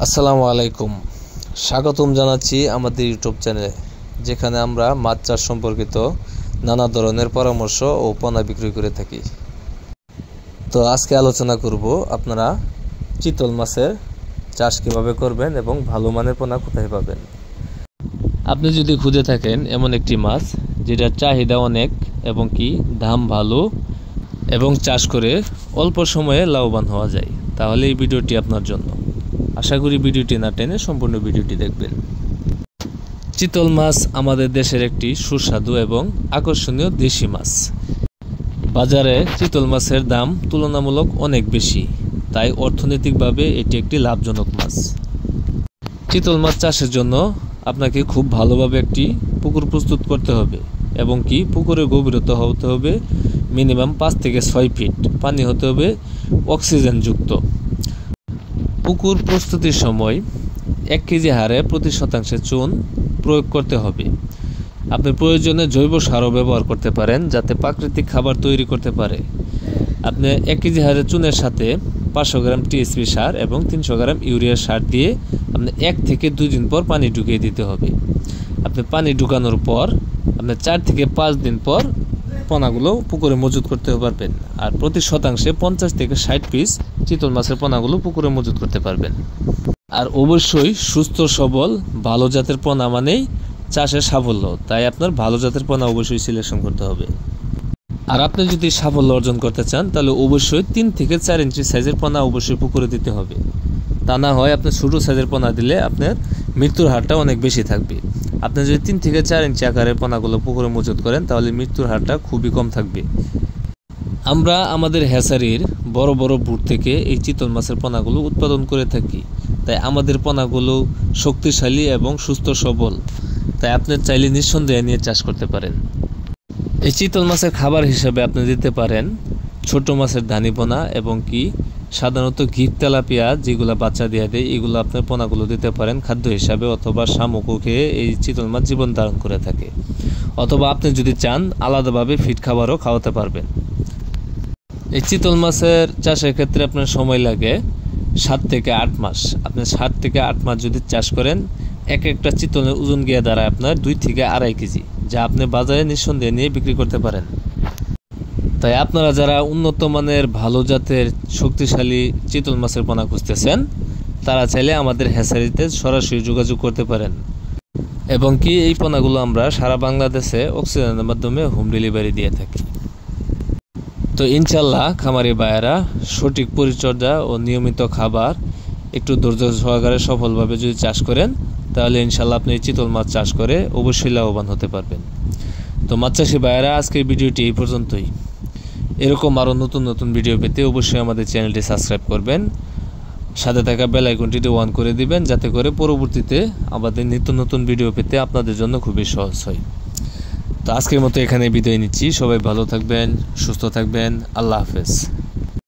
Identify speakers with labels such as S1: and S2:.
S1: আসসালামু আলাইকুম। স্বাগতম জানাচ্ছি আমাদের ইউটিউব চ্যানেলে, যেখানে আমরা মাছ চাষ সম্পর্কিত নানা ধরনের পরামর্শ ও পোনা বিক্রি করে থাকি। তো আজকে আলোচনা করব আপনারা চিতল মাছের চাষ কিভাবে করবেন এবং ভালো মানের পোনা কোথায় পাবেন। আপনি যদি খুঁজে থাকেন এমন একটি মাছ যেটার চাহিদা অনেক এবং কি দাম ভালো এবং চাষ করে অল্প সময়ে লাভবান হওয়া যায়, তাহলে এই ভিডিওটি আপনার জন্য। আশা করি ভিডিওটি না টেনে সম্পূর্ণ ভিডিওটি দেখবেন। চিতল মাছ আমাদের দেশের একটি সুস্বাদু এবং আকর্ষণীয় দেশি মাছ। বাজারে চিতল মাছের দাম তুলনামূলক অনেক বেশি, তাই অর্থনৈতিকভাবে এটি একটি লাভজনক মাছ। চিতল মাছ চাষের জন্য আপনাকে খুব ভালোভাবে একটি পুকুর প্রস্তুত করতে হবে এবং কি পুকুরের গভীরতা হতে হবে মিনিমাম 5 থেকে 6 ফিট, পানি হতে হবে অক্সিজেনযুক্ত। পুকুর প্রস্তুতির সময় 1 কেজি হারে প্রতি শতাংশে চুন প্রয়োগ করতে হবে। আপনি প্রয়োজনে জৈব সারও ব্যবহার করতে পারেন, যাতে প্রাকৃতিক খাবার তৈরি করতে পারে। আপনি 1 কেজি হারে চুনের সাথে 500 গ্রাম টিএসপি সার এবং 300 গ্রাম ইউরিয়া সার দিয়ে আপনি 1 থেকে 2 দিন পর পানি ঢুকিয়ে দিতে হবে। আপনি পানি ঢুকানোর পর আপনি 4 থেকে 5 দিন পর পোনাগুলো পুকুরে মজুত করতে পারবেন। আর প্রতি শতাংশে 50 থেকে 60 পিস চিতল মাছের পোনাগুলো পুকুরে মজুত করতে পারবেন। আর অবশ্যই সুস্থ সবল ভালো জাতের পোনা মানেই চাষের সাফল্য, তাই আপনার ভালো জাতের পোনা অবশ্যই সিলেকশন করতে হবে। আর আপনি যদি সাফল্য অর্জন করতে চান তাহলে অবশ্যই 3 থেকে 4 ইঞ্চি সাইজের পোনা অবশ্যই পুকুরে দিতে হবে। তা না হয় আপনি ছোটো সাইজের পোনা দিলে আপনার মৃত্যুর হারটা অনেক বেশি থাকবে। আপনি যদি 3 থেকে 4 ইঞ্চি আকারের পোনাগুলো পুকুরে মজুত করেন তাহলে মৃত্যুর হারটা খুবই কম থাকবে। আমরা আমাদের হ্যাচারির বড় বড় বুট থেকে এই চিতল মাছের পোনাগুলো উৎপাদন করে থাকি, তাই আমাদের পোনাগুলো শক্তিশালী এবং সুস্থ সবল, তাই আপনি চাইলে নিঃসন্দেহে নিয়ে চাষ করতে পারেন। এই চিতল মাছের খাবার হিসেবে আপনি দিতে পারেন ছোট মাছের ধানি পোনা এবং কি সাধারণত গিফট তেলাপিয়া যেগুলো বাচ্চা দিয়ে দেয়, এগুলো আপনার পোনাগুলো দিতে পারেন খাদ্য হিসাবে, অথবা শামুকও খেয়ে এই চিতল মাছ জীবন ধারণ করে থাকে। অথবা আপনি যদি চান আলাদাভাবে ফিড খাবারও খাওয়াতে পারবেন। এই চিতল মাছের চাষের ক্ষেত্রে আপনার সময় লাগে 7 থেকে 8 মাস। আপনি 7 থেকে 8 মাস যদি চাষ করেন, একটা চিতলের ওজন গিয়ে দাঁড়ায় আপনার 2 থেকে 2.5 কেজি, যা আপনি বাজারে নিঃসন্দেহে নিয়ে বিক্রি করতে পারেন। তাই আপনারা যারা উন্নত মানের ভালো জাতের শক্তিশালী চিতল মাছের পোনা খুঁজতেছেন, তারা চাইলে আমাদের হ্যাচারিতে সরাসরি যোগাযোগ করতে পারেন এবং কি এই পোনাগুলো আমরা সারা বাংলাদেশে অক্সিজেনের মাধ্যমে হোম ডেলিভারি দিয়ে থাকি। তো ইনশাল্লাহ খামারি ভাইয়েরা সঠিক পরিচর্যা ও নিয়মিত খাবার একটু ধৈর্য সহকারে সফলভাবে যদি চাষ করেন, তাহলে ইনশাল্লাহ আপনি চিতল মাছ চাষ করে অবশ্যই লাভবান হতে পারবেন। তো মাছ চাষি ভাইয়েরা আজকের ভিডিওটি এই পর্যন্তই। এরকম আরও নতুন নতুন ভিডিও পেতে অবশ্যই আমাদের চ্যানেলটি সাবস্ক্রাইব করবেন, সাথে থাকা বেল আইকনটিতে অন করে দিবেন, যাতে করে পরবর্তীতে আমাদের নিত্য নতুন ভিডিও পেতে আপনাদের জন্য খুবই সহজ হয়। তো আজকের মতো এখানে বিদায় নিচ্ছি। সবাই ভালো থাকবেন, সুস্থ থাকবেন। আল্লাহ হাফেজ।